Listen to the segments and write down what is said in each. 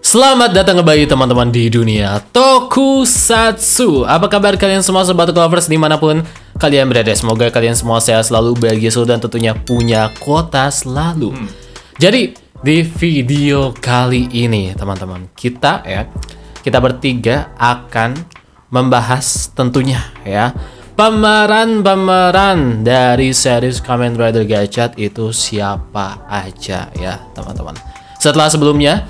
Selamat datang kembali teman-teman di dunia Tokusatsu. Apa kabar kalian semua sobat lovers dimanapun kalian berada? Semoga kalian semua sehat selalu, bahagia selalu, dan tentunya punya kuota selalu. Jadi di video kali ini teman-teman, kita bertiga akan membahas tentunya pemeran dari series Kamen Rider Gachat itu siapa aja ya teman-teman. Setelah sebelumnya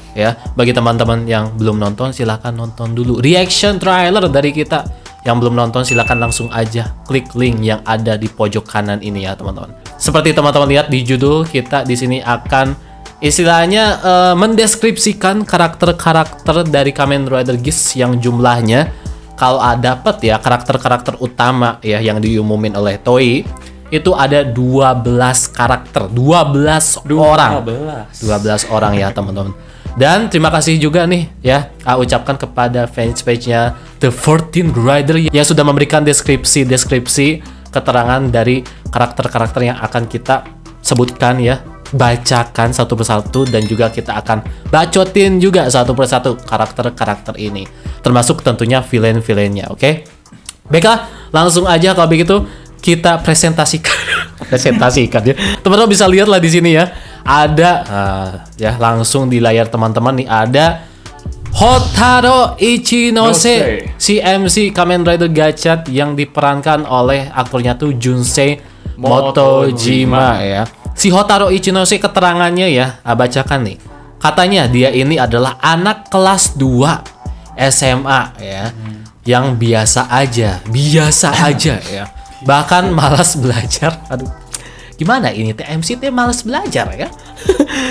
bagi teman-teman yang belum nonton silahkan nonton dulu reaction trailer dari kita. Yang belum nonton silahkan langsung aja klik link yang ada di pojok kanan ini ya teman-teman. Seperti teman-teman lihat di judul, kita di sini akan istilahnya mendeskripsikan karakter-karakter dari Kamen Rider Geats yang jumlahnya kalau dapat karakter-karakter utama yang diumumin oleh Toei itu ada 12 karakter, 12 orang ya teman-teman. Dan terima kasih juga nih ucapkan kepada fanpage-nya The 14 Rider yang sudah memberikan deskripsi keterangan dari karakter-karakter yang akan kita sebutkan bacakan satu persatu, dan juga kita akan bacotin juga satu persatu karakter-karakter ini, termasuk tentunya villain-villainnya. Oke? Baiklah, langsung aja kalau begitu kita presentasikan ya. Teman-teman bisa lihat lah di sini ada langsung di layar teman-teman nih ada Hotaro Ichinose, si MC Kamen Rider Gachat yang diperankan oleh aktornya tuh Junsei Motojima ya. Si Hotaro Ichinose keterangannya bacakan nih. Katanya dia ini adalah anak kelas 2 SMA yang biasa aja ya. Bahkan malas belajar. Aduh, gimana ini TMC malas belajar ya.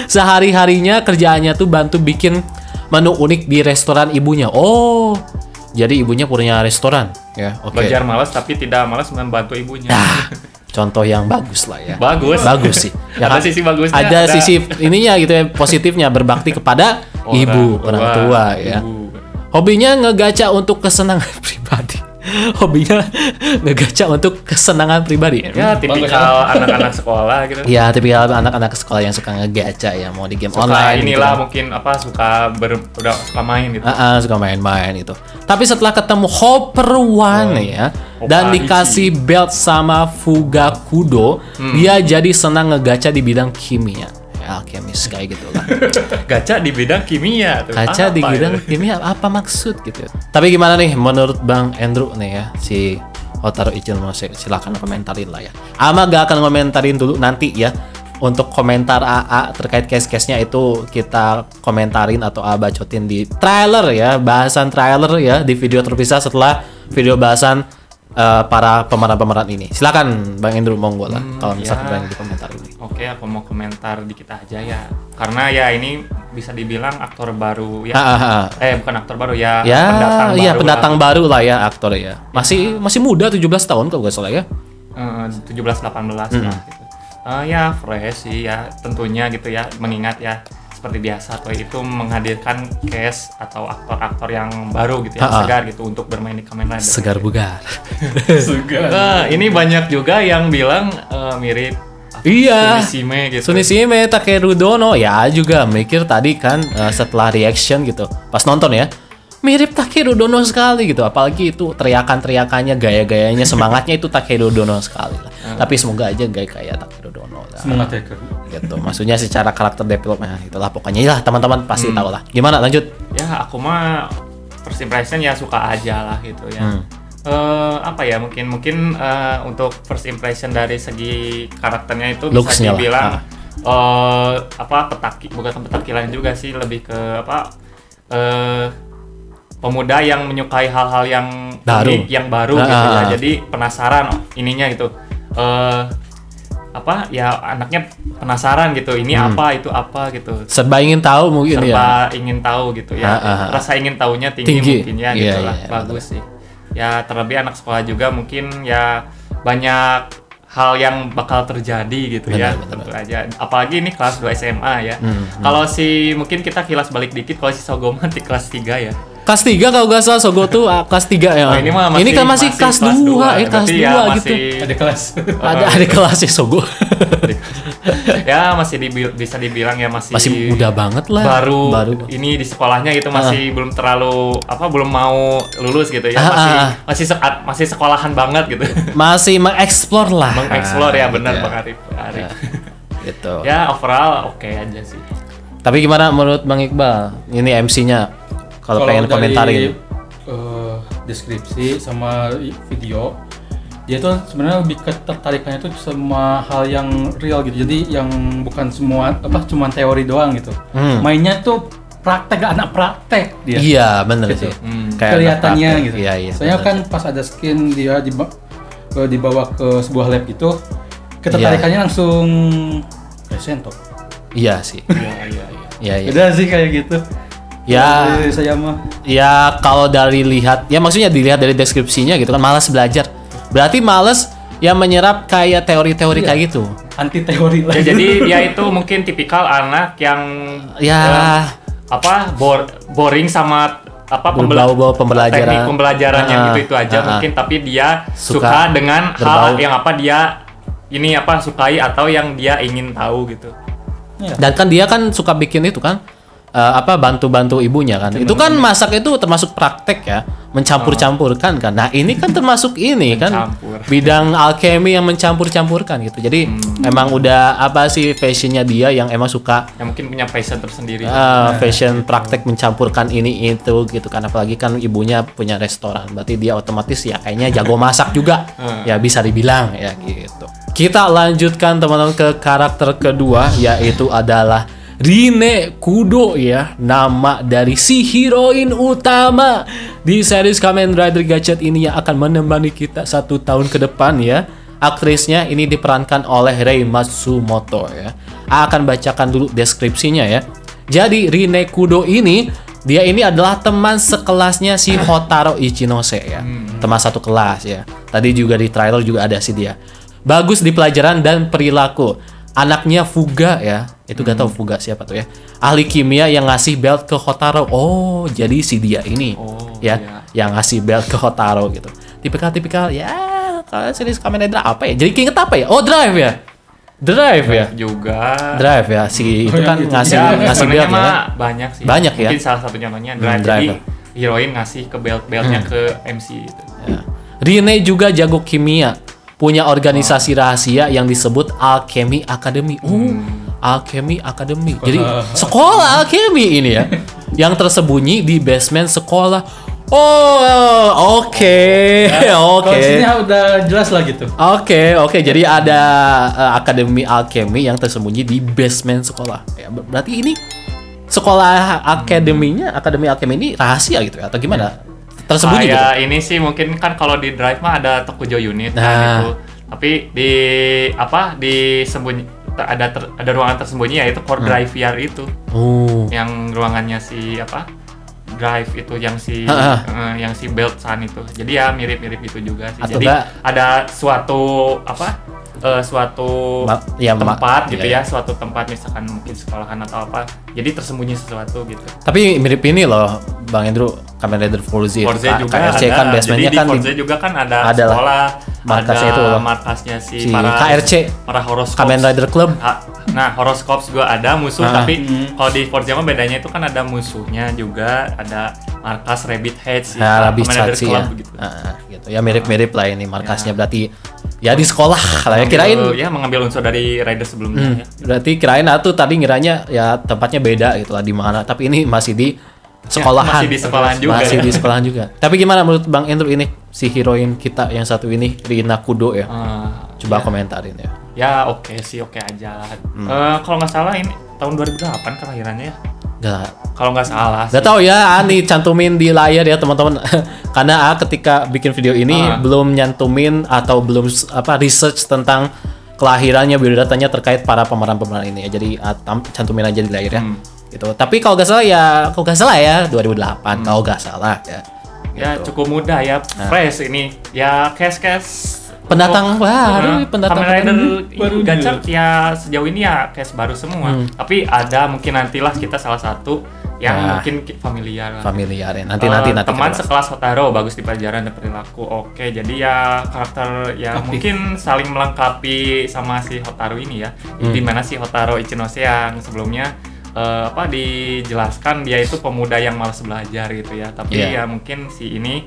Sehari-harinya kerjaannya tuh bantu bikin menu unik di restoran ibunya. Oh, jadi ibunya punya restoran ya. Oke. Belajar malas tapi tidak malas membantu ibunya. Contoh yang bagus lah ya. Bagus sih. Ada sisi bagusnya. Ada sisi ininya gitu positifnya, berbakti kepada orang tua ya. Hobinya ngegacha untuk kesenangan pribadi. Ya, tipikal anak-anak sekolah gitu. Ya, tipikal anak-anak sekolah yang suka ngegacha mau di game online. Inilah gitu. Mungkin suka main gitu. Suka main itu. Tapi setelah ketemu Hopper One dan dikasih belt sama Fugakudo, dia jadi senang ngegacha di bidang kimia. Alkemis kayak gitu lah. Gacha di bidang kimia tuh. Gacha di bidang kimia apa maksud gitu. Tapi gimana nih menurut Bang Andrew nih si Hotaro Ichinose, silakan komentarin lah ya. Ama gak akan komentarin dulu nanti untuk komentar AA terkait case-case-nya itu kita komentarin atau bacotin di trailer bahasan trailer di video terpisah setelah video bahasan para pemeran-pemeran ini. Silakan Bang Andrew, monggo lah kalau misalkan pengen dikomentarin. Oke, aku mau komentar dikit aja ya. Karena ini bisa dibilang aktor baru bukan aktor baru pendatang baru lah aktor Masih muda 17 tahun kalau nggak salah 17-18 lah gitu. Fresh sih tentunya gitu mengingat seperti biasa Toei itu menghadirkan cast atau aktor-aktor yang baru gitu segar gitu untuk bermain di Kamen Rider. Segar bugar. Ini banyak juga yang bilang mirip Sunishime gitu. Sunishime Takeru Dono juga mikir tadi kan setelah reaction gitu. Pas nonton mirip Takeru Dono sekali gitu. Apalagi itu teriakan-teriakannya, gaya-gayanya, semangatnya itu Takeru Dono sekali lah. Tapi semoga aja gaya kayak Takeru Dono lah. Semangat Takeru. Gitu. Maksudnya secara karakter development itulah pokoknya teman-teman pasti tahu lah. Gimana lanjut? Aku mah first impression suka aja lah gitu mungkin untuk first impression dari segi karakternya itu bisa dibilang bukan petakilan juga sih, lebih ke pemuda yang menyukai hal-hal yang unik, yang baru gitu Jadi penasaran ininya gitu. Anaknya penasaran gitu. Ini apa, itu apa gitu. Serba ingin tahu mungkin ingin tahu gitu Rasa ingin tahunya tinggi. Mungkin gitu lah. Bagus sih. Terlebih anak sekolah juga mungkin banyak hal yang bakal terjadi gitu tentu aja. Apalagi ini kelas 2 SMA Kalau mungkin kita kilas balik dikit, kalau si Sogoma di kelas 3 Kelas 3 kalau nggak salah Sogo tuh kelas 3 ini kan masih kelas 2 kelas 2 gitu. Ada kelas. Ada kelasnya Sogo. Ya masih bisa dibilang ya masih muda banget lah. Baru ini di sekolahnya gitu masih belum terlalu belum mau lulus gitu ya. Masih sekolahan banget gitu. Masih mengeksplor lah. Mengeksplor ya benar Bang Arif. Gitu. Ya overall oke aja sih. Tapi gimana menurut Bang Iqbal? Ini MC-nya kalau pengen komentarin. Deskripsi sama video, dia tuh sebenarnya lebih ketertarikannya tuh sama hal yang real gitu. Jadi yang bukan semua cuman teori doang gitu. Mainnya tuh anak praktek dia. Iya bener gitu. sih. Kelihatannya gitu. Iya, soalnya kan pas ada skin dia dibawa ke sebuah lab gitu, ketertarikannya langsung presento. Iya sih. Iya. Udah sih kayak gitu. Ya, saya mah. Ya kalau dari lihat, ya maksudnya dilihat dari deskripsinya gitu kan, malas belajar. Berarti malas ya menyerap kayak teori-teori kayak gitu. Anti teori lah. Ya, jadi dia itu mungkin tipikal anak yang boring sama pembelajaran. Teknik pembelajaran yang itu aja mungkin, tapi dia suka dengan hal yang dia sukai atau yang dia ingin tahu gitu. Dan kan dia kan suka bikin itu kan bantu-bantu ibunya kan. Itu kan masak itu termasuk praktek ya, mencampur-campurkan kan. Nah, ini kan termasuk ini kan bidang alkemi yang mencampur-campurkan gitu. Jadi emang udah fashionnya dia yang emang suka, yang mungkin punya passion tersendiri. Fashion praktek mencampurkan ini itu gitu kan. Apalagi kan ibunya punya restoran. Berarti dia otomatis ya kayaknya jago masak juga. Ya bisa dibilang ya gitu. Kita lanjutkan teman-teman ke karakter kedua, yaitu adalah Rine Kudo ya, nama dari si heroin utama di series Kamen Rider Gachet ini yang akan menemani kita 1 tahun ke depan ya. Aktrisnya ini diperankan oleh Rei Matsumoto ya. Akan bacakan dulu deskripsinya ya. Jadi Rine Kudo ini, dia ini adalah teman sekelasnya si Hotaro Ichinose ya. Teman satu kelas ya. Tadi juga di trailer juga ada sih dia. Bagus di pelajaran dan perilaku. Anaknya Fuga ya, itu gak tahu Fuga siapa tuh ya. Ahli kimia yang ngasih belt ke Hotaro. Oh, jadi si dia ini yang ngasih belt ke Hotaro gitu. Tipikal ya, kalau series Kamen Rider apa ya? Jadi keinget apa ya? Oh, Drive ya. Drive ya. Juga. Drive ya, si itu kan ngasih belt ya. Banyak sih. Banyak ya. Mungkin salah satunya namanya Drive. Jadi heroin ngasih ke beltnya ke MC gitu. Ya. Rine juga jago kimia. Punya organisasi rahasia yang disebut Alchemy Academy. Alchemy Academy. Jadi sekolah alchemy ini ya, yang tersembunyi di basement sekolah. Oke. Konsepnya udah jelas lah gitu. Oke. Jadi ada Akademi Alchemy yang tersembunyi di basement sekolah. Ya, berarti ini sekolah akademi alchemy ini rahasia gitu ya, atau gimana? Tersembunyi gitu. Ini sih mungkin kan kalau di Drive mah ada Tokujo unit gitu. Tapi di sembunyi ada ruangan tersembunyi yaitu core drive VR itu. Yang ruangannya si Drive itu yang si belt san itu. Jadi ya mirip-mirip itu juga sih. Jadi ada suatu tempat gitu ya, suatu tempat misalkan mungkin sekolahan atau apa. Jadi tersembunyi sesuatu gitu. Tapi mirip ini loh, Bang Andrew, Kamen Rider Forza juga KRC ada. kan basementnya kan di Forza juga kan ada sekolah, markasnya itu loh. Markasnya si para KRC, para horoskop Kamen Rider Club. Nah, horoskop juga ada musuh, tapi kalau di Forza mah bedanya itu kan ada musuhnya juga, ada markas Rabbit Head sih, Kamen Rider Club ya. Gitu. Ya mirip-mirip lah ini markasnya, berarti ya di sekolah lah ya, kirain ya mengambil unsur dari Rider sebelumnya ya. Berarti kirain tadi ngiranya ya tempatnya beda gitu lah di mana, tapi ini masih di sekolahan. Masih di sekolahan juga. Masih di sekolahan juga. Tapi gimana menurut Bang Andrew ini si heroin kita yang satu ini, Rina Kudo ya? Coba komentarin ya. Ya oke aja. Kalau nggak salah ini tahun 2008 kelahirannya ya. Kalau nggak salah. Nggak tahu ya, Ani cantumin di layar ya teman-teman. Karena ketika bikin video ini belum nyantumin atau belum research tentang kelahirannya, biodatanya terkait para pemeran-pemeran ini ya. Jadi cantumin aja di layar ya. Gitu. Tapi kalau nggak salah ya 2008 kalau nggak salah ya. Ya gitu. Cukup muda ya, fresh ini. Ya case pendatang baru, Kamen Rider Gachet ya sejauh ini ya case baru semua. Tapi ada mungkin nantilah kita salah satu yang mungkin familiar lah. Familiar ya. Nanti teman sekelas Hotaru bagus di pelajaran dan perilaku. Oke, jadi ya karakter ya mungkin saling melengkapi sama si Hotaru ini ya. Di mana si Hotaru Ichinose yang sebelumnya dijelaskan dia itu pemuda yang malas belajar gitu ya. Tapi ya mungkin si ini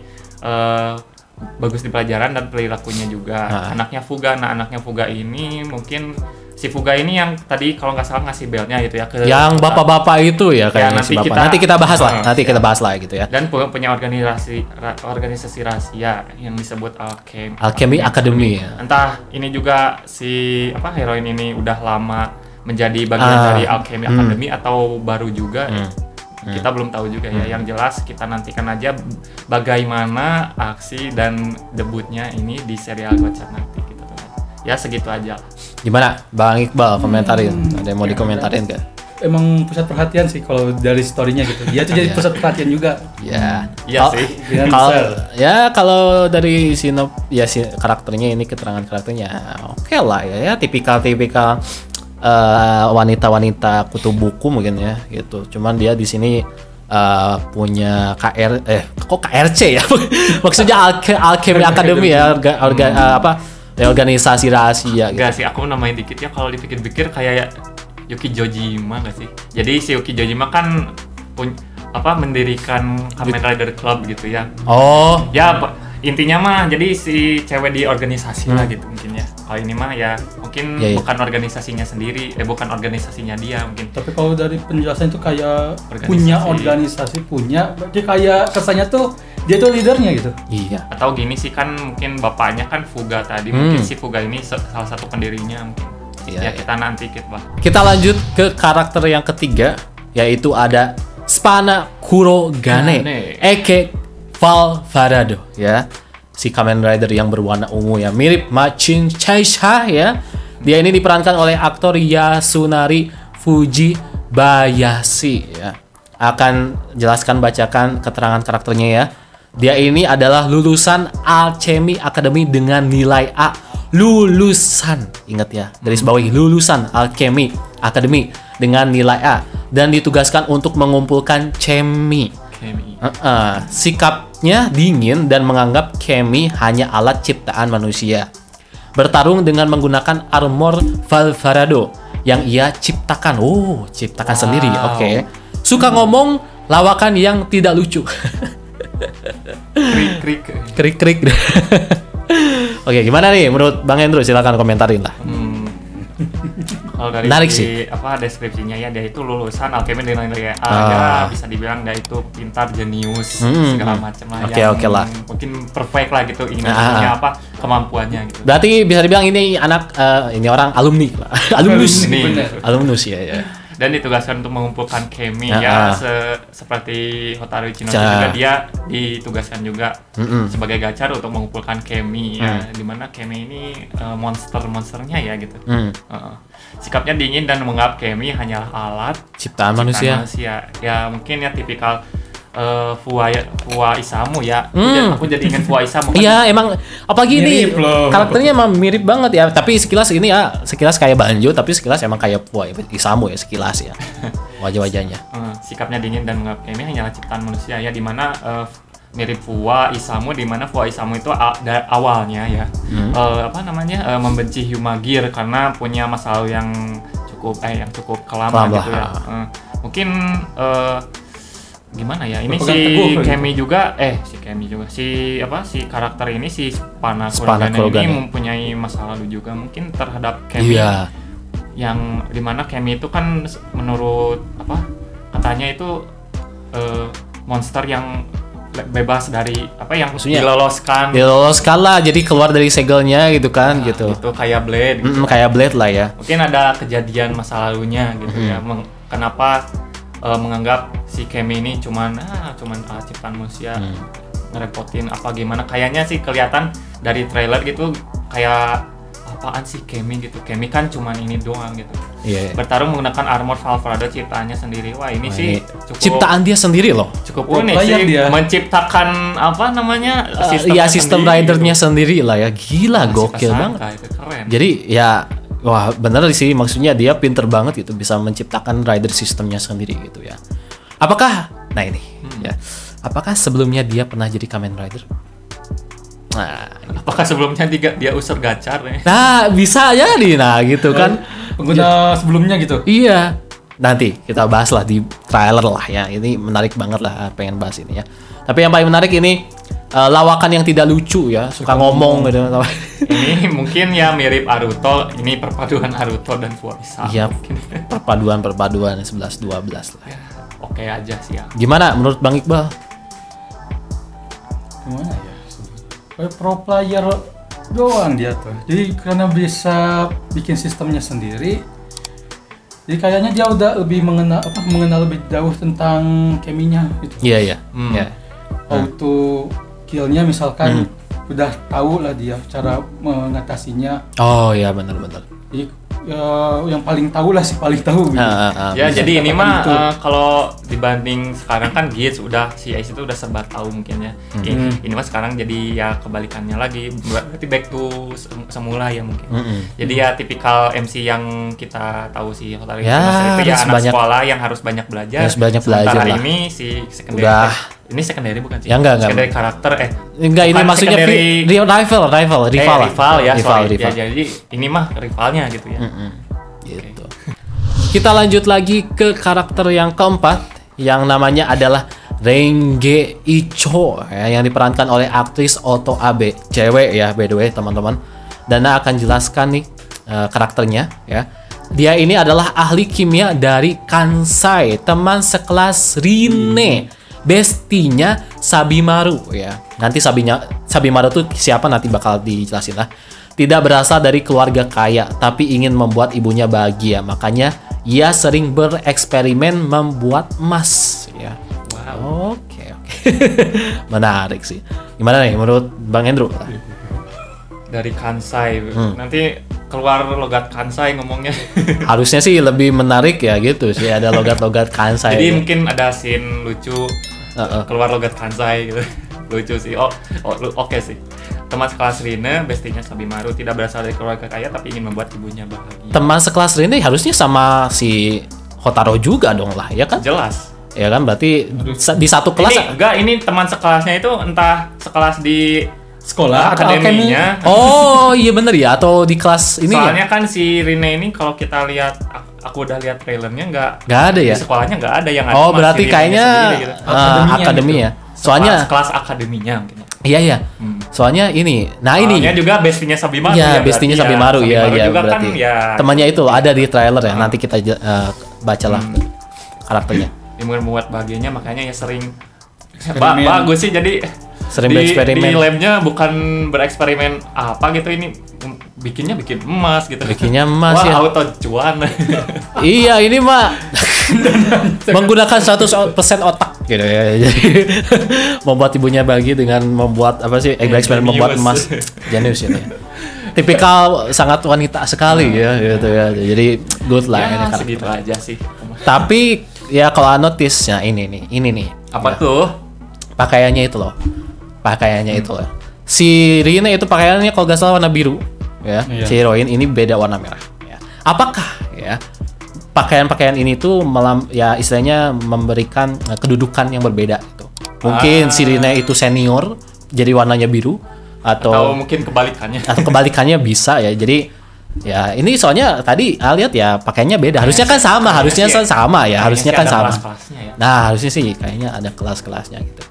bagus di pelajaran dan perilakunya juga. Anaknya Fuga. Nah, anaknya Fuga ini mungkin si Fuga ini yang tadi kalau nggak salah ngasih belnya gitu ya ke yang bapak-bapak itu ya kayaknya si bapak. Nanti kita bahas lah. Kita bahas lah gitu ya. Dan punya organisasi rahasia yang disebut Alchemy Academy ya. Entah ini juga si heroin ini udah lama menjadi bagian dari Alchemy Academy atau baru juga. Kita belum tahu juga ya. Yang jelas kita nantikan aja bagaimana aksi dan debutnya ini di serial Gotcha nanti gitu teman. Ya segitu aja. Gimana Bang Iqbal, komentarin? Ada yang mau dikomentarin nggak? Emang pusat perhatian sih kalau dari story-nya gitu. Dia tuh jadi pusat perhatian juga. Iya sih. Kalau dari si karakternya ini, keterangan karakternya oke lah ya, tipikal wanita-wanita kutu buku mungkin ya gitu. Cuman dia di sini punya KRC ya. Maksudnya Alchemy Academy ya, organisasi rahasia. Enggak sih, aku namain dikit ya, kalau dipikir-pikir kayak Yuki Jojima nggak sih? Jadi si Yuki Jojima kan mendirikan Kamen Rider Club gitu ya. Oh. Ya intinya mah jadi si cewek di organisasi lah gitu mungkin ya. Kalau ini mah ya mungkin bukan organisasinya sendiri, bukan organisasinya dia mungkin. Tapi kalau dari penjelasan itu kayak punya organisasi, kayak kesannya tuh dia tuh leadernya gitu. Iya. Atau gini sih kan mungkin bapaknya kan Fuga tadi, mungkin si Fuga ini salah satu pendirinya mungkin. Kita nanti kita lanjut ke karakter yang ketiga, yaitu ada Spana Kurogane Eke Valvarado ya. Si Kamen Rider yang berwarna ungu ya, mirip Machin Chaisha ya. Dia ini diperankan oleh aktor Yasunari Fujibayashi ya. Akan bacakan keterangan karakternya ya. Dia ini adalah lulusan Alchemy Academy dengan nilai A. Ingat ya, garis bawahi, lulusan Alchemy Academy dengan nilai A dan ditugaskan untuk mengumpulkan chemi. Sikapnya dingin dan menganggap chemi hanya alat ciptaan manusia. Bertarung dengan menggunakan armor Valvarado yang ia ciptakan. Ciptakan sendiri. Oke. Suka ngomong lawakan yang tidak lucu. Krik. Oke, gimana nih menurut Bang Hendro? Silakan komentarin lah. Kalau dari deskripsinya ya, dia itu lulusan Alchemy dengan nilai A. Ya bisa dibilang dia itu pintar, jenius, segala macam lah. Oke lah. Mungkin perfect lah gitu kemampuannya gitu. Berarti bisa dibilang ini anak ini orang alumnus ya. Dan ditugaskan untuk mengumpulkan chemi seperti Hotaru Ichinose juga dia ditugaskan juga sebagai gachar untuk mengumpulkan chemi ya, dimana chemi ini monsternya ya gitu. Sikapnya dingin dan menganggap chemi hanyalah alat ciptaan manusia. Ya mungkin ya tipikal Fuwa Isamu ya. Aku jadi ingat Fuwa Isamu kan. Iya, emang apalagi ini karakternya emang mirip banget ya. Tapi sekilas kayak Banjo, tapi sekilas emang kayak Fuwa Isamu ya, sekilas ya. Wajah-wajahnya. Sikapnya dingin dan menganggap chemi hanyalah ciptaan manusia ya, di mana mirip Fuwa Isamu, di mana Fuwa Isamu itu awalnya ya membenci Hyumagir karena punya masa lalu yang cukup kelam gitu ya. Mungkin gimana ya, ini si karakter ini si Spana Kurogane ini mempunyai masa lalu juga mungkin terhadap Kemi yang dimana Kemi itu kan menurut katanya itu monster yang bebas dari yang diloloskan lah, jadi keluar dari segelnya gitu kan. Gitu itu kayak Blade gitu. Kayak Blade lah ya, mungkin ada kejadian masa lalunya gitu ya, kenapa menganggap si Kemi ini cuman ciptaan manusia, ngerepotin gimana. Kayaknya sih kelihatan dari trailer gitu kayak apaan sih Kemi gitu. Kemi kan cuman ini doang gitu. Bertarung menggunakan armor Valvarado ciptaannya sendiri. Wah, ini sih cukup ciptaan dia sendiri loh. Cukup unik sih dia menciptakan sistem ridernya sendiri lah ya. Gila, gokil banget. Keren. Jadi ya wah bener sih, maksudnya dia pinter banget gitu, bisa menciptakan rider sistemnya sendiri gitu ya. Nah ini ya. Apakah sebelumnya dia pernah jadi Kamen Rider? Nah, apakah sebelumnya dia user gacor nih? Nah, bisa jadi gitu kan. Pengguna sebelumnya gitu. Iya. Nanti kita bahas lah di trailer lah ya. Ini menarik banget lah, pengen bahas ini ya. Tapi yang paling menarik ini lawakan yang tidak lucu ya, suka ngomong gitu. Ini mungkin ya mirip Naruto, ini perpaduan Naruto dan Fuerza. Iya, perpaduan 11-12 lah. Ya, oke aja sih ya. Gimana menurut Bang Iqbal? Gimana ya? Kayak pro player doang dia tuh. Jadi karena bisa bikin sistemnya sendiri, jadi kayaknya dia udah lebih mengenal lebih jauh tentang keminya gitu. Iya. Auto killnya misalkan udah tahu lah dia cara mengatasinya. Oh ya benar. Jadi yang paling tahu lah paling tahu gitu. Ya jadi ini mah kalau dibanding sekarang kan Geats si Ace itu udah serba tahu mungkin ya. Ini mah sekarang jadi ya kebalikannya lagi, berarti back to semula ya mungkin. Jadi ya tipikal MC yang kita tahu si Hotaru itu ya anak sekolah yang harus banyak belajar. Sementara lah. Ini si secondary. Ini secondary bukan sih? Ya enggak. Secondary karakter Enggak, ini maksudnya rival ya. Rival. Ya, jadi ini mah rivalnya gitu ya. Gitu. Kita lanjut lagi ke karakter yang keempat yang namanya adalah Renge Icho ya, yang diperankan oleh aktris Oto Abe, cewek ya by the way teman-teman. Dana akan jelaskan nih karakternya ya. Dia ini adalah ahli kimia dari Kansai, teman sekelas Rine. Bestinya Sabimaru ya. Nanti Sabimaru tuh siapa nanti bakal dijelasin lah. Tidak berasal dari keluarga kaya, tapi ingin membuat ibunya bahagia. Makanya ia sering bereksperimen membuat emas ya. Wow. Oke. Menarik sih. Gimana nih menurut Bang Hendro? Dari Kansai. Nanti keluar logat Kansai ngomongnya. Harusnya sih lebih menarik ya gitu sih, ada logat-logat Kansai. Jadi ya. mungkin ada scene lucu keluar logat Kansai gitu. Lucu sih. Oke sih. Teman sekelas Rine, bestinya Sabimaru, tidak berasal dari keluarga kaya tapi ingin membuat ibunya bahagia. Teman sekelas Rine harusnya sama si Hotaro juga dong lah, ya kan? Jelas. Ya kan, berarti di satu kelas. Ini teman sekelasnya itu entah sekelas di sekolah akademinya. Oh iya bener ya, atau di kelas ini. Soalnya kan si Rine ini kalau kita lihat, aku udah lihat trailernya nggak ada ya. Di sekolahnya nggak ada yang ada. Oh berarti kayaknya gitu. akademi ya. Soalnya kelas akademinya mungkin. Iya. Soalnya ini. Soalnya juga bestinya Sabimaru. Iya, bestinya Sabimaru ya juga berarti. Kan, ya, temannya itu ada di trailer ya. Nanti kita bacalah karakternya. Dia membuat bahagianya makanya ya sering bagus sih, jadi sering bereksperimen. Di labnya bukan bereksperimen apa gitu, ini bikin emas gitu. Bikinnya emas. Wah, ya. auto cuan. Iya, ini mah menggunakan 100% otak gitu ya. Jadi membuat ibunya bahagia dengan membuat eksperimen membuat emas. Jenius ini. Tipikal sangat wanita sekali ya gitu ya. Jadi good lah ini karakter. Segitu aja sih. Tapi ya kalau notice ya ini nih. Apa ya. tuh? Pakaiannya itu loh. Si Rine itu pakaiannya kalau nggak salah warna biru ya. Iya. Si heroin ini beda warna merah ya. Apakah ya pakaian-pakaian ini tuh ya istilahnya memberikan kedudukan yang berbeda gitu. Mungkin si Rine itu senior jadi warnanya biru atau mungkin kebalikannya. Atau kebalikannya bisa ya. Jadi ya ini soalnya tadi lihat ya pakaiannya beda. Harusnya kan sama, harusnya sama ya. Harusnya kan sama. Ya. Nah, harusnya sih kayaknya ada kelas-kelasnya gitu.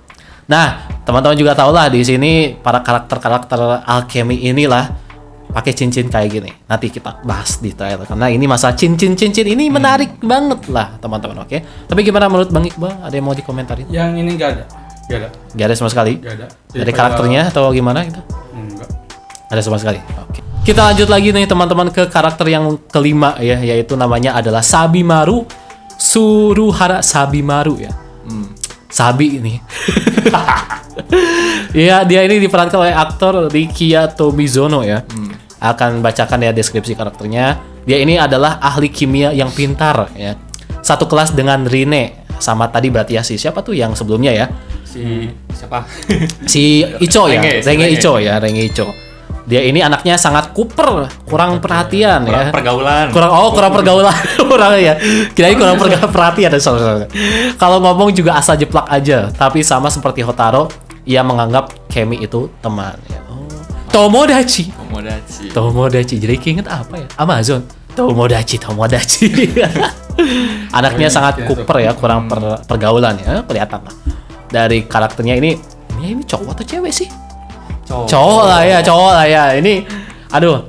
Nah, teman-teman juga tahu lah di sini para karakter-karakter alchemy inilah pakai cincin kayak gini. Nanti kita bahas di trailer karena ini masa cincin ini menarik banget lah, teman-teman. Oke. Tapi gimana menurut Bang Iqbal? Ada yang mau dikomentarin? Yang ini nggak ada. Gak ada sama sekali? Gak ada. Dari karakternya atau gimana gitu? Enggak. Ada sama sekali. Oke. Kita lanjut lagi nih teman-teman ke karakter yang kelima ya, yaitu namanya adalah Sabimaru Suruhara Sabimaru ya. Sabi ini. Iya, dia ini diperankan oleh aktor Rikiya Tomizono ya. Akan bacakan ya deskripsi karakternya. Dia ini adalah ahli kimia yang pintar ya. Satu kelas dengan Rine, sama tadi berarti ya siapa tuh yang sebelumnya ya? Si siapa? Si Icho ya. Renge Icho. Dia ini anaknya sangat kuper, kurang perhatian kurang ya. pergaulan. Kurang pergaulan. Kurang ya. Kirain kurang perhatian. Kalau ngomong juga asal jeplak aja. Tapi sama seperti Hotaru, ia menganggap Kemi itu teman. Ya. Tomodachi. Jadi keinget apa ya? Amazon. Tomodachi. Anaknya sangat kuper ya, kurang pergaulan ya, kelihatan lah. Dari karakternya ini cowok atau cewek sih? Cowok lah ya. Ini aduh,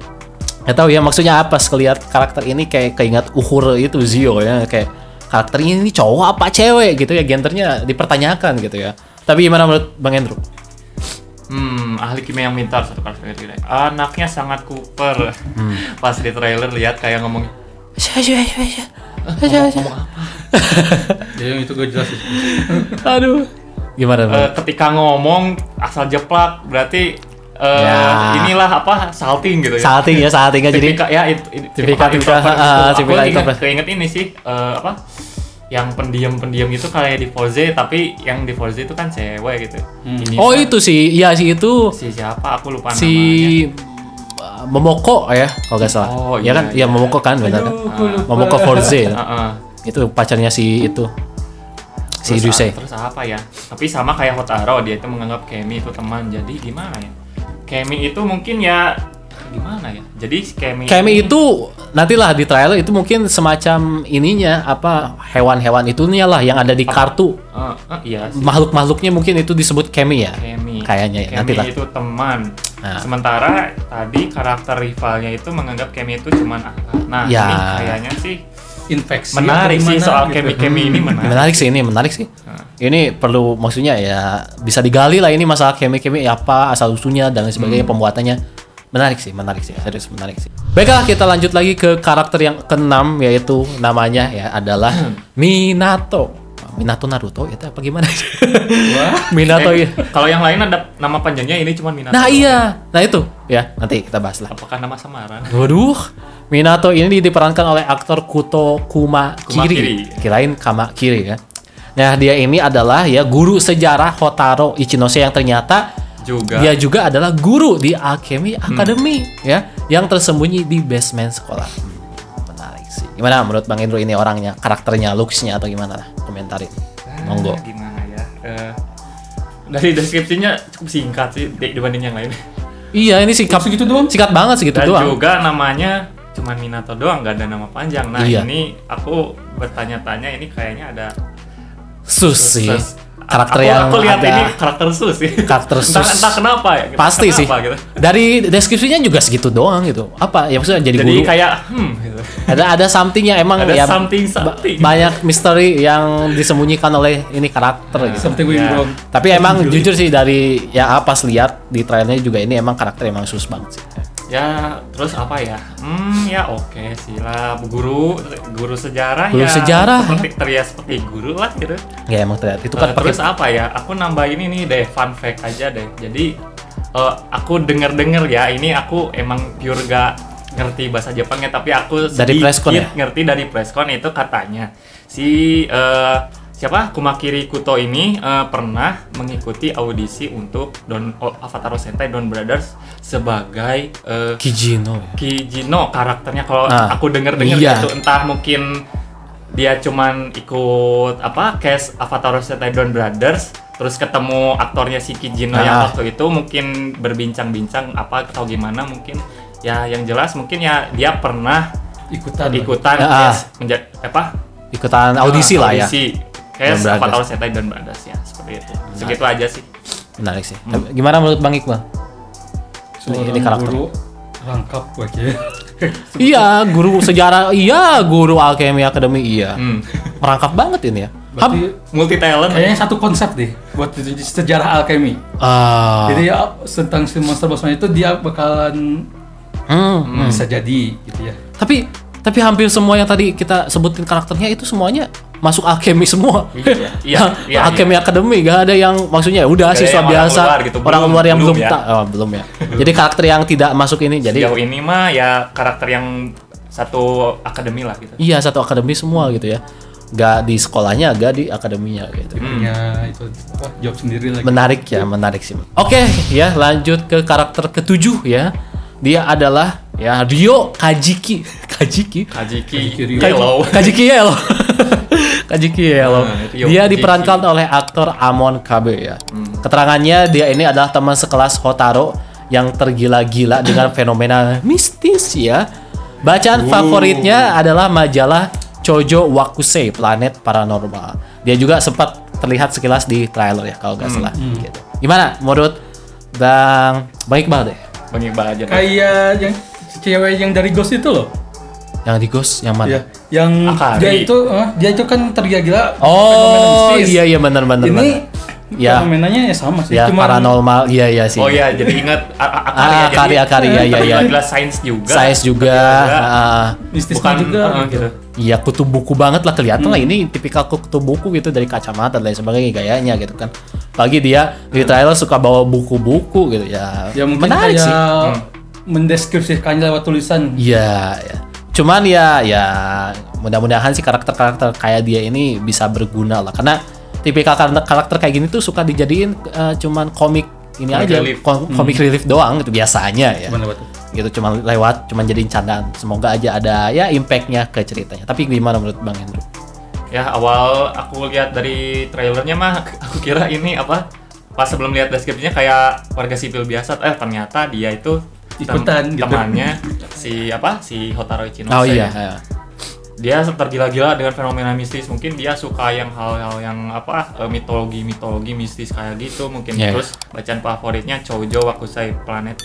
nggak tahu ya maksudnya apa. Sekelihat karakter ini kayak keingat Uhura itu Zio ya, kayak karakternya ini cowok apa cewek gitu ya, gendernya dipertanyakan gitu ya. Tapi gimana menurut Bang Andrew? Ahli kimia yang pintar satu karakter itu. Anaknya sangat kuper. Pas di trailer lihat kayak ngomong ngomong apa? Jadi itu gue jelasin. Aduh. Gimana? Ketika ngomong asal jeplak berarti inilah apa salting gitu ya. Salting ya jadi tipikal keinget ini sih apa yang pendiam gitu kayak di Forza, tapi yang di Forza itu kan cewek gitu. Itu sih. Iya sih itu. Si siapa aku lupa namanya. Momoko ya kalau nggak salah. Ya kan? Iya Momoko kan benar kan? Momoko Forza. Itu pacarnya si Ryusei. Terus apa ya? Tapi sama kayak Hotaru, dia itu menganggap Kemi itu teman. Jadi gimana ya? Kemi itu mungkin ya gimana ya? Jadi Kemi itu nantilah di trailer itu mungkin semacam ininya apa hewan-hewan itunya lah yang ada di kartu. Iya. Makhluk-makhluknya mungkin itu disebut Kemi ya. Kayaknya ya nantilah. Kemi itu teman. Sementara tadi karakter rivalnya itu menganggap Kemi itu cuman ini kayaknya sih infeksi. Menarik sih soal gitu. Kemi ini menarik sih. Ini perlu maksudnya ya bisa digali lah ini masalah kemi apa asal usulnya dan sebagainya pembuatannya. Menarik sih, serius menarik sih. Baiklah, kita lanjut lagi ke karakter yang ke-6 yaitu namanya ya adalah Minato Naruto itu apa gimana? Minato ya. Kalau yang lain ada nama panjangnya, ini cuma Minato. Nah iya, nah itu ya nanti kita bahas lah. Apakah nama samaran? Waduh, Minato ini diperankan oleh aktor Kuto Kumakiri. Kirain Kamakiri ya. Nah dia ini adalah ya guru sejarah Hotaru Ichinose yang ternyata dia juga adalah guru di Alchemy Academy ya, yang tersembunyi di basement sekolah. Menarik sih. Gimana menurut Bang Indro ini orangnya, karakternya, looks-nya atau gimana lah? Komentarin. Monggo. Gimana ya? Dari deskripsinya cukup singkat sih dibanding yang lain. Iya, ini singkat segitu doang. Singkat banget segitu doang. Dan juga namanya cuma Minato doang, nggak ada nama panjang. Nah ini aku bertanya-tanya, ini kayaknya ada Sus sih. Karakter yang aku lihat ini karakter sus sih. Entah kenapa ya. Pasti sih. Gitu. Dari deskripsinya juga segitu doang gitu. Apa ya maksudnya jadi guru. Kayak gitu. Ada something yang emang ada ya something. Banyak misteri yang disembunyikan oleh ini karakter gitu. Something wrong. Tapi emang jujur sih dari yang pas lihat di trailernya juga ini emang karakter emang sus banget sih. Ya terus apa ya? Ya oke sih lah, guru sejarah guru ya. Sejarah seperti guru lah gitu. Ya emang terlihat itu kan terus apa ya? Aku nambahin ini deh, fun fact aja deh. Jadi aku denger ya, ini aku emang pure gak ngerti bahasa Jepangnya, tapi aku sedikit ngerti dari presscon itu katanya si Kumakiri Kuto ini pernah mengikuti audisi untuk Avatar Sentai Don Brothers sebagai Kijino karakternya. Kalau aku denger gitu, entah mungkin dia cuman ikut cast Avatar Sentai Don Brothers, terus ketemu aktornya si Kijino yang waktu itu mungkin berbincang-bincang atau gimana mungkin ya, yang jelas mungkin ya dia pernah ikutan ikutan audisi lah ya. Kayak Avatar Sentai Don Brothers ya, seperti itu. Segitu aja sih. Menarik sih. Gimana menurut Bang Iqbal? Ini karakter guru rangkap aja. Iya, guru sejarah, guru Alchemy Academy, merangkap banget ini ya. Berarti multi talent. Kayaknya satu konsep deh buat sejarah Alchemy. Jadi ya tentang si monster bossman itu dia bakalan bisa jadi gitu ya. Tapi hampir semua yang tadi kita sebutin karakternya itu semuanya masuk Alchemy semua. Iya. Alchemy Academy, gak ada yang maksudnya udah siswa biasa, orang luar yang belum ya. Jadi karakter yang tidak masuk ini. Jadi sejauh ini mah ya karakter yang satu akademi lah gitu. Iya, satu akademi semua gitu ya. Gak di sekolahnya, gak di akademinya gitu. Ya itu job sendiri lagi. Menarik sih. Oke, ya lanjut ke karakter ke-7 ya. dia adalah ya Ryo Kajiki. Kajiki Yellow. Kajiki Yellow. Kajiki Yellow. Dia diperankan oleh aktor Amon Kabe ya. Keterangannya dia ini adalah teman sekelas Hotaro yang tergila-gila dengan fenomena mistis ya. Bacaan favoritnya adalah majalah Chojo Wakusei, Planet Paranormal. Dia juga sempat terlihat sekilas di trailer ya kalau nggak salah. Gitu. Gimana menurut Bang Iqbal deh? Bang Iqbal aja. Kayak yang cewek yang dari Ghost itu loh. Yang di Ghost yang mana? Ya, yang dia itu kan tergila-gila. Oh iya benar. Ini ya fenomenanya ya sama sih. Ya paranormal iya sih. Oh iya jadi ingat Akari ya. Jelas sains juga. Sains juga. Mistisnya juga gitu. Iya kutu buku banget lah kelihatan lah ini tipikal kutu buku gitu dari kacamata dan lain sebagainya gayanya gitu kan. Pagi dia di trailer suka bawa buku-buku gitu ya. Ya mungkin menarik kayak sih. Mendeskripsikannya lewat tulisan. Iya. Cuman ya mudah-mudahan sih karakter-karakter kayak dia ini bisa berguna lah karena tipikal karakter kayak gini tuh suka dijadiin cuman komik ini aja komik relief doang gitu biasanya ya. Betul. Gitu cuman jadiin candaan. Semoga aja ada ya impactnya ke ceritanya. Tapi gimana menurut Bang Hendro? Ya awal aku lihat dari trailernya mah aku kira ini apa pas sebelum lihat deskripsinya kayak warga sipil biasa ternyata dia itu ikutan temannya si Hotaro Ichinose. Oh iya. Dia tergila-gila dengan fenomena mistis. Mungkin dia suka yang hal-hal yang mitologi mistis kayak gitu mungkin. Terus bacaan favoritnya Chojo Wakusei, Planet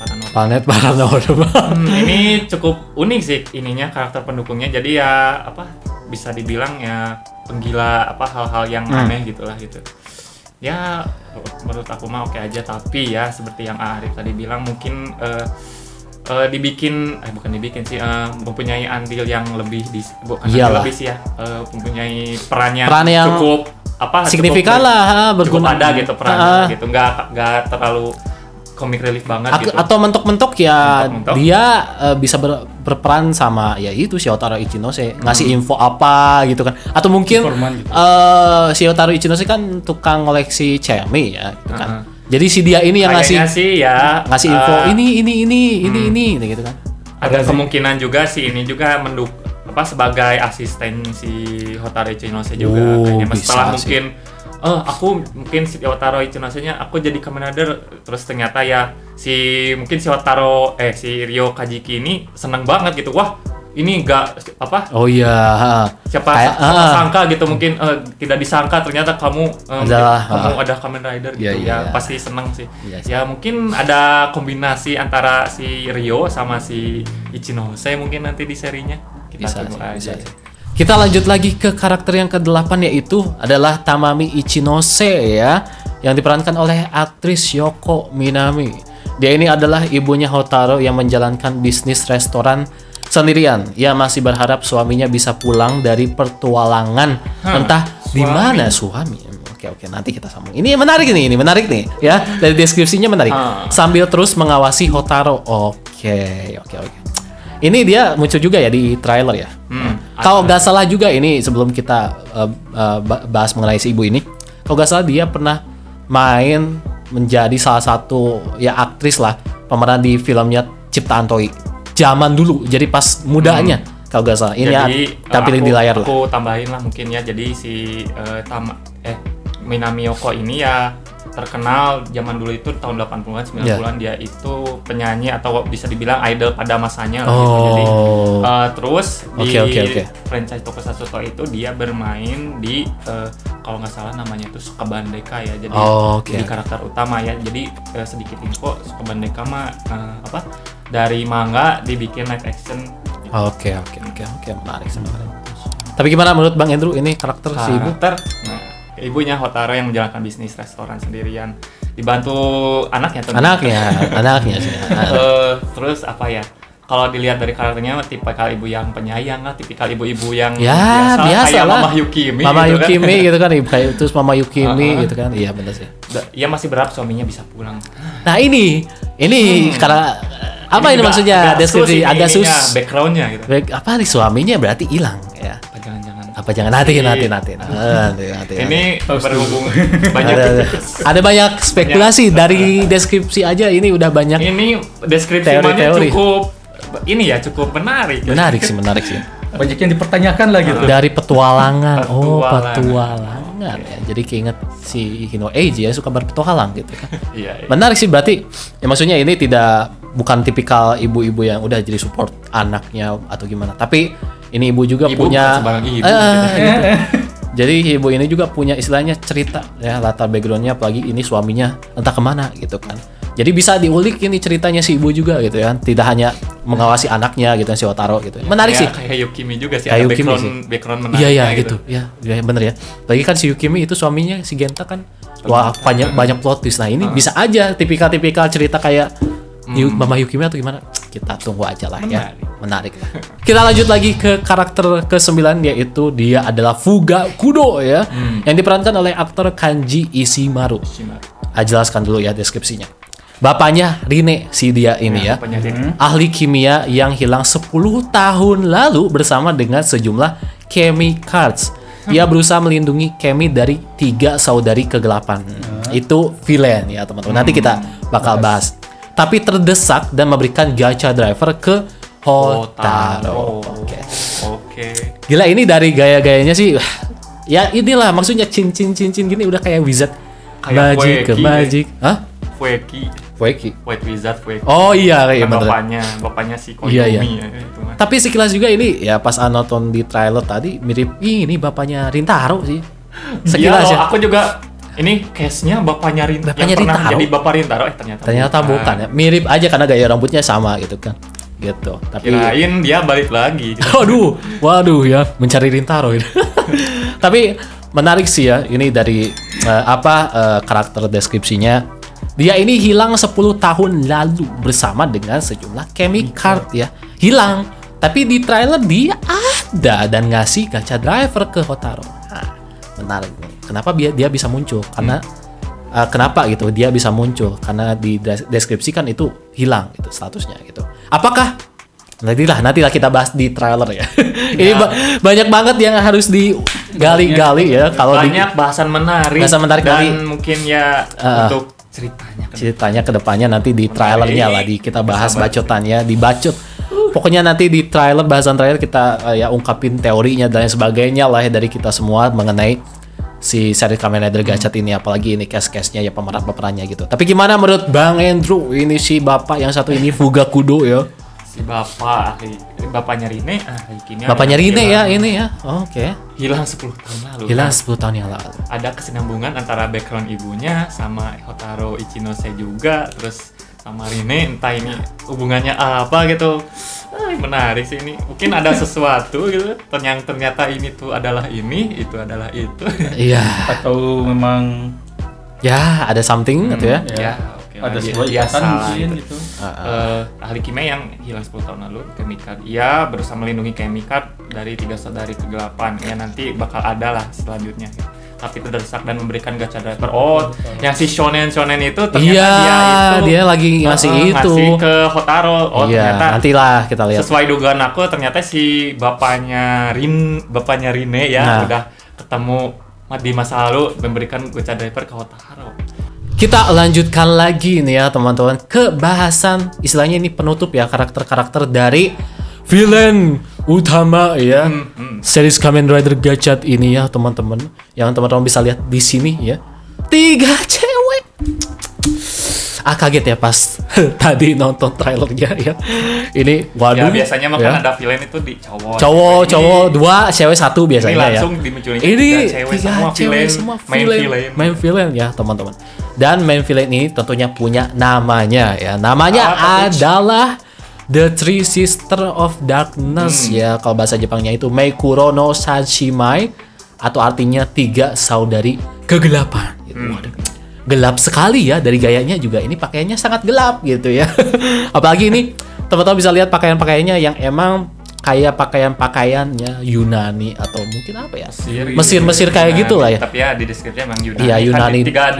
Paranormal. Ini cukup unik sih ininya karakter pendukungnya. Jadi ya bisa dibilang ya penggila hal-hal yang aneh gitulah gitu. Ya menurut aku mah oke aja, tapi ya seperti yang Arif tadi bilang mungkin mempunyai andil yang lebih lebih sih ya, mempunyai peran yang cukup signifikan lah, berguna ada gitu perannya gitu, nggak terlalu komik relief banget gitu. Atau mentok-mentok ya dia bisa berperan sama ya itu si Hotaro Ichinose ngasih info apa gitu kan, atau mungkin gitu. Si Hotaro Ichinose kan tukang koleksi cemi ya gitu kan. Jadi si dia ini yang ngasih info ini gitu kan. Ada kemungkinan juga si ini juga sebagai asisten si Hotaro Ichinose juga kayaknya. Setelah mungkin si Hotaro Ichinose-nya aku jadi Kamen Rider, terus ternyata ya si Ryo Kajiki ini seneng banget gitu. Wah, ini siapa sangka gitu, mungkin tidak disangka ternyata kamu ada Kamen Rider gitu. Pasti seneng sih. Ya mungkin ada kombinasi antara si Ryo sama si Ichinose mungkin nanti di serinya. Kita tunggu aja. Kita lanjut lagi ke karakter yang ke-8 yaitu adalah Tamami Ichinose ya, yang diperankan oleh aktris Yoko Minami. Dia ini adalah ibunya Hotaro yang menjalankan bisnis restoran sendirian. Ia masih berharap suaminya bisa pulang dari petualangan entah di mana suami. Oke, nanti kita sambung. Ini menarik nih ya. Dari deskripsinya menarik. Sambil terus mengawasi Hotaro. Oke. Ini dia muncul juga ya di trailer ya. Kalau nggak salah juga ini sebelum kita bahas mengenai si ibu ini, kalau nggak salah dia pernah main menjadi salah satu ya aktris lah pemeran di filmnya Ciptaan Toei zaman dulu. Jadi pas mudanya kalau nggak salah. Ini jadi, tampilin di layar lah. Aku tambahin lah mungkin ya. Jadi si Minami Yoko ini ya terkenal zaman dulu itu tahun 80-an 90-an. Dia itu penyanyi atau bisa dibilang idol pada masanya lah gitu. Jadi terus di franchise Tokusatsu itu dia bermain di kalau nggak salah namanya itu Sukabandeka ya. Jadi jadi karakter utama ya. Jadi sedikit info, Sukabandeka mah dari manga dibikin live action. Oke, menarik. Tapi gimana menurut Bang Hendro ini karakter si ibu? Ibunya Hotaro yang menjalankan bisnis restoran sendirian, dibantu anaknya sih. Terus kalau dilihat dari karakternya tipikal ibu yang penyayang lah, tipikal ibu-ibu yang biasa kayak Mama Yukimi gitu kan, terus Mama Yukimi gitu kan. Iya benar sih. Ia masih berharap suaminya bisa pulang. Nah ini karena ini maksudnya deskripsi agak sus backgroundnya gitu. Apa nih suaminya berarti hilang ya? Jangan-jangan Apa jangan nanti. Ini berhubung banyak ada banyak spekulasi dari deskripsi aja ini udah banyak. Ini deskripsi teori. cukup menarik. Menarik sih. Banyak yang dipertanyakan lah gitu. Dari petualangan. Petualangan ya. Jadi keinget si Hino Eiji ya suka berpetualang gitu kan. Iya. Menarik sih berarti. Ya maksudnya ini bukan tipikal ibu-ibu yang udah jadi support anaknya atau gimana. Tapi ini ibu juga punya ibu, gitu. Jadi ibu ini juga punya istilahnya cerita ya, latar backgroundnya, apalagi ini suaminya entah kemana gitu kan. Jadi bisa diulik ini ceritanya si ibu juga gitu ya, tidak hanya mengawasi anaknya gitu si Hotaro gitu. Menarik sih. Kayak Yukimi juga sih, kayak ada background menariknya. Iya gitu. Ya bener ya. Lagi kan si Yukimi itu suaminya si Genta kan, wah banyak plot twist. Nah ini bisa aja tipikal cerita kayak Mama Yukimi atau gimana? Kita tunggu aja lah ya. Menarik. Kita lanjut lagi ke karakter ke-9, yaitu dia adalah Fugakudo ya. Yang diperankan oleh aktor Kanji Ishimaru. Jelaskan dulu ya deskripsinya. Bapaknya Rine si dia ini ya. Ahli kimia yang hilang 10 tahun lalu bersama dengan sejumlah chemicards. Ia berusaha melindungi Kemi dari 3 saudari kegelapan. Itu villain ya teman-teman. Nanti kita bakal bahas. Tapi terdesak dan memberikan gacha driver ke Hotaro. Oke. Gila ini dari gaya-gayanya sih. Ya inilah maksudnya cincin gini udah kayak wizard. Kayak magic. Hah? Fueki. White Wizard Fueki. Oh iya bener. Bapaknya si Koyomi. Iya. Tapi sekilas juga ini ya pas nonton di trailer tadi mirip ini bapaknya Rintaro sih. Sekilas ya. Aku juga ini case-nya bapaknya Rintaro. Jadi bapak Rintaro ternyata bukan ya. Mirip aja karena gaya rambutnya sama gitu kan. Gitu. Tapi kirain dia balik lagi. Waduh ya, mencari Rintaro ini. Tapi menarik sih ya ini dari karakter deskripsinya. Dia ini hilang 10 tahun lalu bersama dengan sejumlah chemicard ya. Hilang, tapi di trailer dia ada dan ngasih gacha driver ke Hotaro. Nah, menarik nih. Kenapa dia bisa muncul? Karena kenapa gitu dia bisa muncul? Karena di deskripsi kan itu hilang itu statusnya gitu. Apakah nantilah kita bahas di trailer ya. Ini banyak banget yang harus digali-gali ya. Kalau banyak bahasan menarik dan mungkin ya untuk ceritanya ke depannya nanti di trailernya lah kita bahas bacotannya dibacot. Pokoknya nanti di bahasan trailer kita ya ungkapin teorinya dan lain sebagainya lah ya dari kita semua mengenai si seri Kamen Rider Gachat ini, apalagi ini case-case-nya ya pemerannya gitu. Tapi gimana menurut Bang Andrew ini si bapak yang satu ini Fugakudo ya? Si bapaknya Rine, bapaknya Rine ya ini ya. Oke. Hilang 10 tahun lalu. Hilang 10 tahun yang lalu. Ada kesinambungan antara background ibunya sama Hotaro Ichinose juga, terus sama Rine, entah ini hubungannya apa gitu. Menarik sih ini. Mungkin ada sesuatu gitu. Ternyata ini tuh adalah ini, itu adalah itu. Iya. Atau memang ya ada something gitu ya. Ya. Ada sebuah ikatan mungkin gitu. Ahli kimia yang hilang 10 tahun lalu, chemicard. Ia berusaha melindungi chemicard dari 3 saudari kegelapan. Ya nanti bakal ada lah selanjutnya. Tapi terdesak dan memberikan gacha driver. Yang si shonen itu ternyata dia lagi ngasih ke Hotaro. Ternyata nantilah kita lihat. Sesuai dugaan aku ternyata si bapaknya Rine ya udah ketemu di masa lalu memberikan gacha driver ke Hotaro. Kita lanjutkan lagi nih ya teman-teman ke bahasan istilahnya ini penutup ya karakter-karakter dari villain utama ya series Kamen Rider Gachat ini ya teman-teman, yang teman-teman bisa lihat di sini ya 3 cewek. Kaget ya pas tadi nonton trailernya ya. Ini waduh. Ya biasanya mah kan ada villain itu di cowok 2, cewek 1 biasanya ya. Ini langsung dimunculin 3 cewek semua main villain ya teman-teman. Dan main villain ini tentunya punya namanya ya. Namanya adalah The Three Sister of Darkness ya. Kalau bahasa Jepangnya itu Meikuro no Sanshimai atau artinya 3 saudari kegelapan gitu. Waduh. Gelap sekali ya dari gayanya juga ini pakaiannya sangat gelap gitu ya. Apalagi ini teman-teman bisa lihat pakaian-pakaiannya yang emang kayak pakaian-pakaiannya Yunani atau mungkin apa ya? Mesir kayak gitu lah ya. Tapi ya di deskripsinya emang Yunani. Iya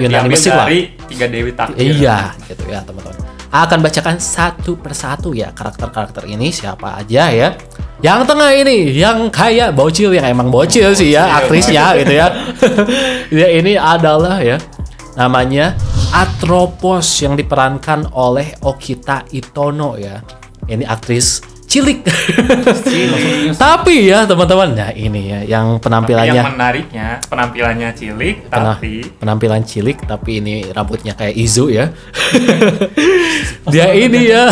Yunani Mesir lah. 3 dewi takdir. Iya gitu ya teman-teman. Akan bacakan satu persatu ya karakter-karakter ini siapa aja ya. Yang tengah ini, yang kayak bocil, yang emang bocil sih ya, aktrisnya gitu ya. Dia ini adalah ya, namanya Atropos yang diperankan oleh Okita Itono ya. Ini aktris cilik. Tapi ya teman-teman, nah ini ya yang penampilannya. Yang menariknya penampilannya cilik, tapi penampilan cilik tapi ini rambutnya kayak Izu ya. Dia ini ya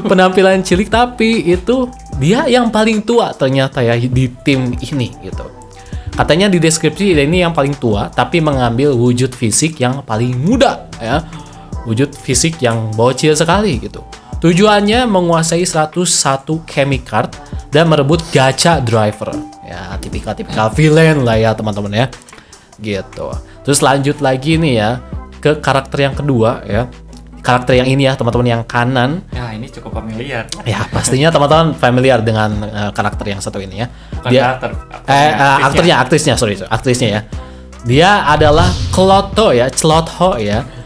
penampilan cilik tapi itu dia yang paling tua ternyata ya di tim ini gitu. Katanya di deskripsi dia ini yang paling tua tapi mengambil wujud fisik yang paling muda ya. Wujud fisik yang bocil sekali gitu. Tujuannya menguasai 101 chemicard dan merebut gacha driver. Ya, tipikal villain lah ya teman-teman ya. Gitu. Terus lanjut lagi nih ya ke karakter yang kedua ya. Karakter yang ini ya teman-teman yang kanan. Ya ini cukup familiar. Ya pastinya teman-teman familiar dengan karakter yang satu ini ya. Bukan dia aktrisnya ya. Dia adalah Clotho ya,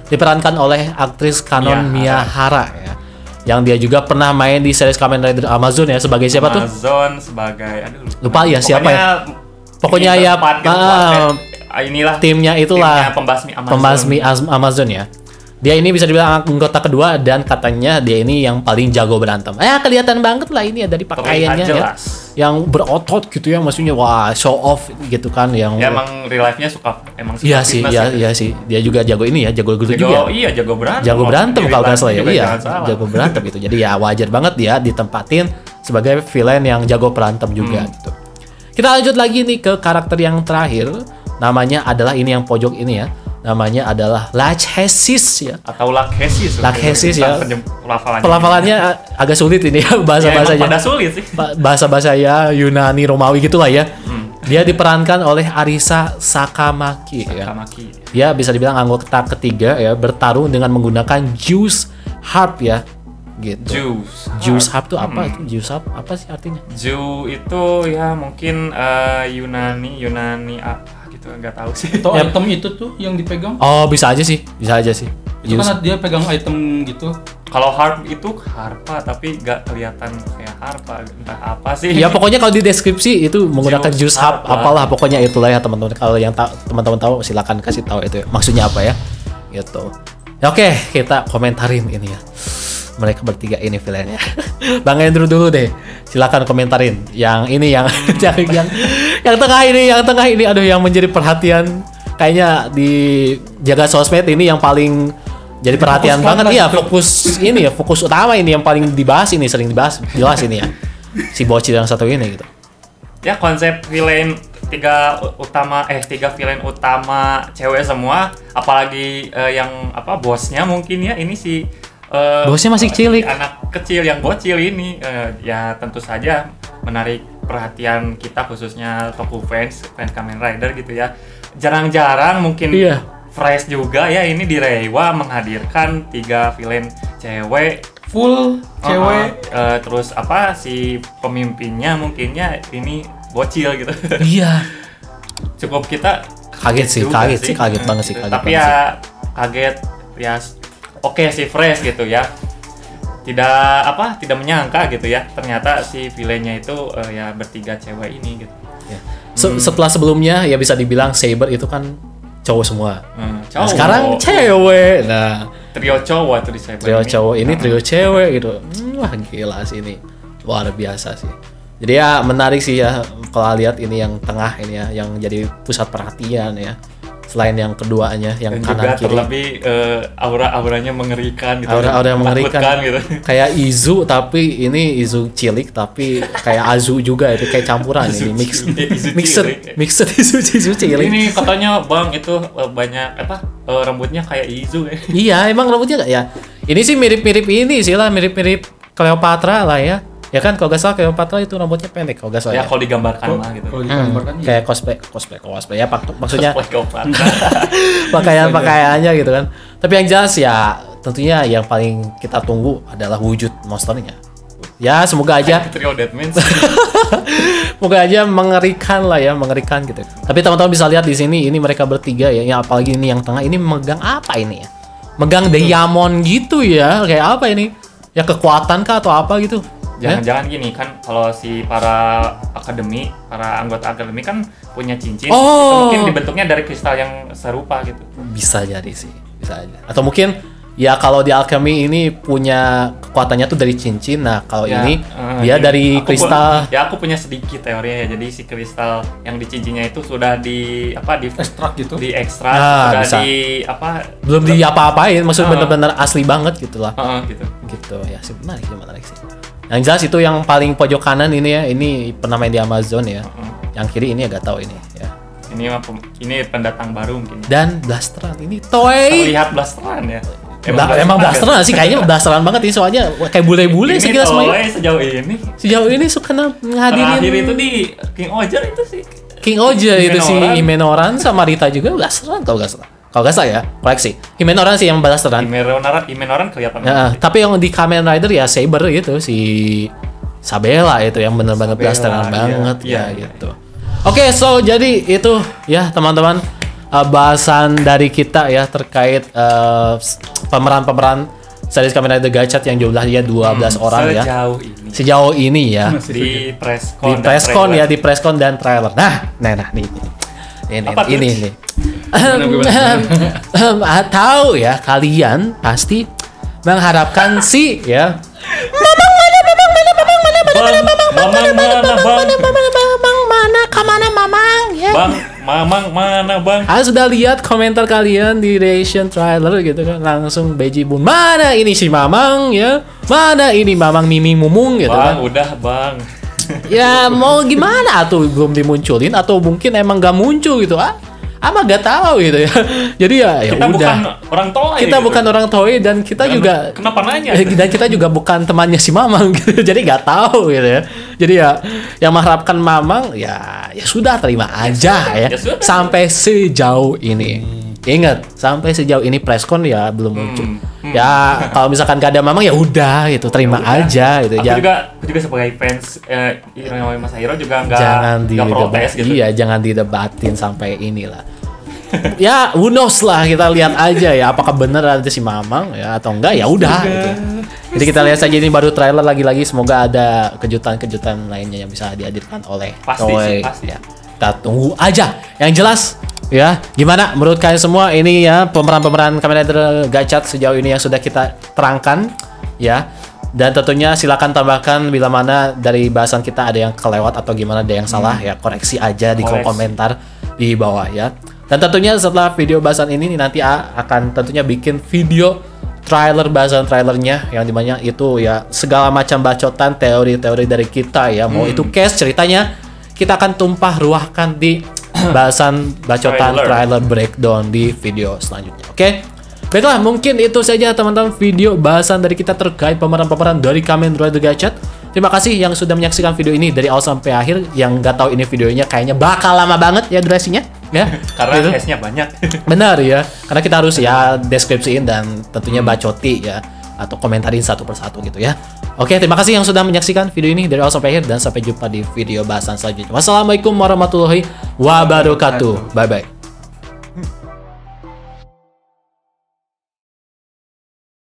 diperankan oleh aktris Kanon Miyahara ya. Yang dia juga pernah main di series Kamen Rider Amazon ya sebagai siapa tuh? Amazon sebagai lupa ya siapa ya. Pokoknya ya inilah timnya itulah pembasmi Amazon ya. Dia ini bisa dibilang anggota kedua dan katanya dia ini yang paling jago berantem. Kelihatan banget lah ini ya dari pakaiannya ya. Yang berotot gitu ya, maksudnya wah show off gitu kan yang. Ya emang real life-nya suka Iya sih, iya sih. Dia juga jago ini ya, jago juga. Iya, jago berantem. Jago berantem kalau nggak salah ya. Iya, jago berantem gitu. Jadi ya wajar banget dia ditempatin sebagai villain yang jago berantem juga gitu. Kita lanjut lagi nih ke karakter yang terakhir. Namanya adalah ini yang pojok ini ya. Namanya adalah Lachesis ya. Atau Lachesis. Lachesis ya. Pelafalannya agak sulit ini ya bahasa-bahasanya. Pada sulit sih. Bahasa-bahasa ya Yunani Romawi gitulah ya. Dia diperankan oleh Arisa Sakamaki. Ya. Dia bisa dibilang anggota ketiga ya, bertarung dengan menggunakan Juice Harp ya. Gitu. Juice Harp tuh apa? Juice Harp apa sih artinya? Ju itu ya mungkin Yunani apa gitu, nggak tahu sih. Atau item itu tuh yang dipegang? Oh bisa aja sih. Itu kan dia pegang item gitu. Kalau harp itu harpa tapi nggak kelihatan kayak harpa, entah apa sih. Ya pokoknya kalau di deskripsi itu menggunakan juice harp apalah pokoknya itulah ya teman-teman. Kalau yang teman-teman tahu silakan kasih tahu itu maksudnya apa ya. Gitu. Oke, kita komentarin ini ya. Mereka bertiga ini villainnya. Bang Andrew dulu deh. Silakan komentarin. Yang ini yang yang tengah ini aduh yang menjadi perhatian kayaknya di jaga sosmed ini yang paling jadi perhatian banget ya, fokus utama ini yang paling dibahas ini, sering dibahas jelas ini ya. Si bocil yang satu ini gitu. Ya konsep villain tiga villain utama cewek semua, apalagi yang bosnya mungkin ya ini si bosnya masih cilik, anak kecil yang bocil ini ya tentu saja menarik perhatian kita khususnya toku fans Kamen Rider gitu ya. Jarang-jarang mungkin fresh juga ya ini di Reiwa menghadirkan 3 villain cewek full cewek terus si pemimpinnya mungkinnya ini bocil gitu. Iya. Cukup kita kaget banget sih. Tapi ya kaget ya. Oke sih fresh gitu ya. Tidak menyangka gitu ya. Ternyata si villainnya itu ya bertiga cewek ini gitu. Ya. Setelah sebelumnya ya bisa dibilang Saber itu kan cowok semua. Nah, sekarang cewek. Nah, trio cowok tuh di Saber. Trio cowok ini trio cewek gitu. Wah gila sih ini. Luar biasa sih. Jadi ya menarik sih ya kalau lihat ini yang tengah ini ya yang jadi pusat perhatian ya. Selain yang keduanya yang dan kanan kiri terlebih auranya mengerikan gitu. Aura mengerikan gitu. Kayak Izu tapi ini Izu cilik tapi kayak Azu juga itu kayak campuran ini mixed Izu cilik. Ini katanya Bang itu banyak rambutnya kayak Izu ya. Iya emang rambutnya ya. Ini sih mirip-mirip ini sih lah mirip-mirip Cleopatra lah ya. Ya kan kalau gak salah Cleopatra itu rambutnya pendek kalau gak salah. Ya kalau digambarkan mah gitu. Kayak cosplay ya maksudnya pakaiannya gitu kan. Tapi yang jelas ya tentunya yang paling kita tunggu adalah wujud monsternya. Ya semoga aja Trio Deadman. Semoga aja mengerikan gitu. Tapi teman-teman bisa lihat di sini ini mereka bertiga ya, yang apalagi ini yang tengah ini megang apa ini ya? Megang diamond gitu ya, kayak apa ini? Ya kekuatan kah atau apa gitu? Jangan-jangan gini kan, kalau si para anggota akademi kan punya cincin, itu mungkin dibentuknya dari kristal yang serupa gitu. Bisa jadi sih, bisa aja. Atau mungkin ya kalau di alchemy ini punya kekuatannya tuh dari cincin. Nah kalau ini dia dari kristal. Aku punya sedikit teorinya ya. Jadi si kristal yang di cincinnya itu sudah di ekstrak gitu. Di ekstrak, sudah bisa. Belum di apa-apain, maksudnya bener-bener asli banget gitu lah. Gitu ya sih, menarik sih. Yang jelas itu yang paling pojok kanan ini ya, ini pernah main di Amazon ya. Yang kiri ini agak tahu ini ya. Ini pendatang baru mungkin. Dan blasteran ini Toei. Terlihat blasteran ya. Emang blasteran sih, kayaknya blasteran banget ini, soalnya kayak bule-bule sekilas main. Sejauh ini suka ngadirin. Terakhir itu di King Oja itu sih. King Oja itu si Himenoran sama Rita juga blasteran kalau nggak salah ya, koleksi. Himenoran sih yang blasteran. Himenoran kelihatan. Ya, tapi yang di Kamen Rider ya Saber gitu, si Sabella itu yang bener-bener blasteran banget ya gitu. Oke, so jadi itu ya teman-teman bahasan dari kita ya terkait pemeran-pemeran series Kamen Rider Gachat yang jumlahnya 12 orang ya. Sejauh ini ya. Di preskon dan trailer. Nah nih. Ini. Tahu ya, kalian pasti mengharapkan si ya. Mamang mana bang? Sudah lihat komentar kalian di reaction trailer gitu kan, langsung Beji Bun, mana ini si Mamang ya, mana ini Mamang Miming Mumung gitu bang, kan. Udah bang. Ya mau gimana tuh, belum dimunculin atau mungkin emang gak muncul gitu ama gak tahu gitu ya. Jadi ya kita udah. Bukan orang Toei. Kita gitu. Bukan orang Toei dan kita juga. Kenapa nanya? Dan kita juga bukan temannya si Mamang gitu. Jadi gak tahu gitu ya. Jadi ya yang mengharapkan Mamang ya sudah terima aja ya. Sampai sejauh ini. Ingat, sampai sejauh ini preskon ya belum muncul. Ya kalau misalkan gak ada Mamang ya udah gitu, terima aja gitu. Aku juga sebagai fans Hironomi Masahiro juga nggak protes gitu. Iya, jangan didebatin sampai inilah. Ya, who knows lah, kita lihat aja ya apakah benar ada si Mamang ya atau enggak, ya udah gitu. Jadi kita lihat saja, ini baru trailer, lagi-lagi semoga ada kejutan-kejutan lainnya yang bisa dihadirkan oleh Toei. Pasti. Ya, kita tunggu aja. Yang jelas ya, gimana menurut kalian semua ini ya pemeran-pemeran Kamen Rider Gachat sejauh ini yang sudah kita terangkan ya. Dan tentunya silakan tambahkan bila mana dari bahasan kita ada yang kelewat atau gimana, ada yang salah ya, koreksi aja di kolom komentar di bawah ya. Dan tentunya setelah video bahasan ini nanti akan tentunya bikin video bahasan trailernya yang dimana itu ya segala macam bacotan teori-teori dari kita ya, mau itu case ceritanya kita akan tumpah ruahkan di bahasan bacotan trailer breakdown di video selanjutnya. Oke? Baiklah, mungkin itu saja teman-teman video bahasan dari kita terkait pemeran-pemeran dari Kamen Rider Gachat. Terima kasih yang sudah menyaksikan video ini dari awal sampai akhir. Yang nggak tahu ini videonya kayaknya bakal lama banget ya durasinya ya. Karena case-nya banyak. Benar ya. Karena kita harus ya deskripsiin dan tentunya bacoti ya, atau komentarin satu persatu gitu ya. Oke, terima kasih yang sudah menyaksikan video ini dari awal sampai akhir, dan sampai jumpa di video bahasan selanjutnya. Wassalamualaikum warahmatullahi wabarakatuh. Bye bye.